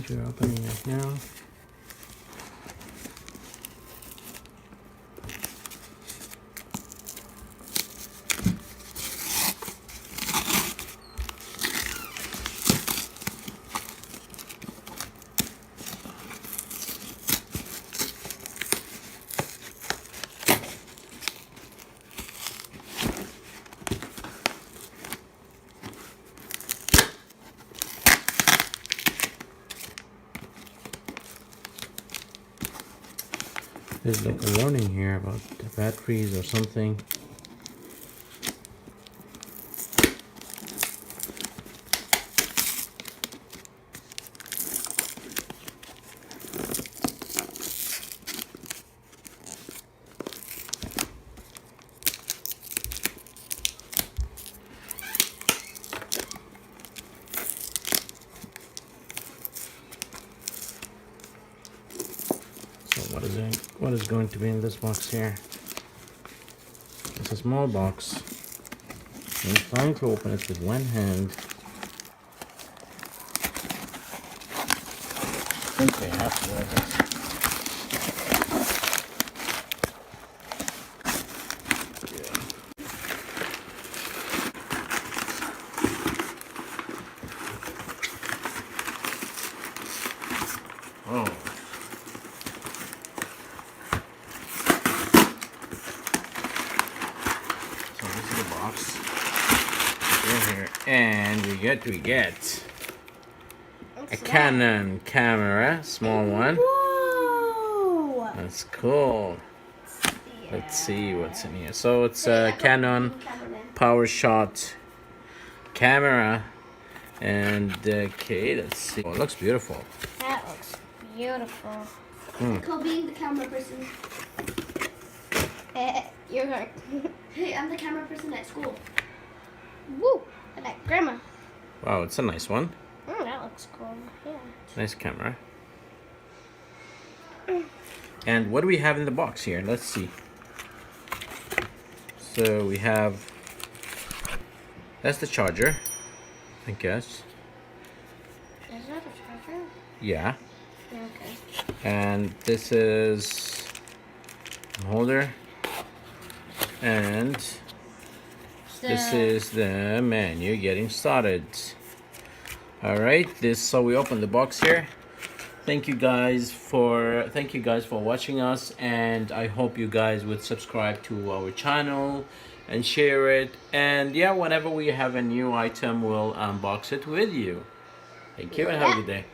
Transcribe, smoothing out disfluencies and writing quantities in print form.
And we're opening it now. There's like a warning here about the batteries or something. So what is going to be in this box here? It's a small box. I'm trying to open it with one hand. I think I have to open it. Oh. So this is the box. Here, and we get a Canon camera, small one. Whoa! That's cool. Yeah. Let's see what's in here. So it's a Canon PowerShot camera, and okay, let's see. Oh, it looks beautiful. That looks beautiful. Call being the camera person. You're right. Hey, I'm the camera person at school. Woo! I like grandma. Wow, it's a nice one. That looks cool. Yeah. Nice camera. And what do we have in the box here? Let's see. So we have, that's the charger, I guess. Is that a charger? Yeah. Okay. And this is a holder. And this is the menu getting started. All right, so we open the box here. Thank you guys for watching us, and I hope you guys would subscribe to our channel and share it. And yeah, whenever we have a new item, we'll unbox it with you. Thank you and have a good day.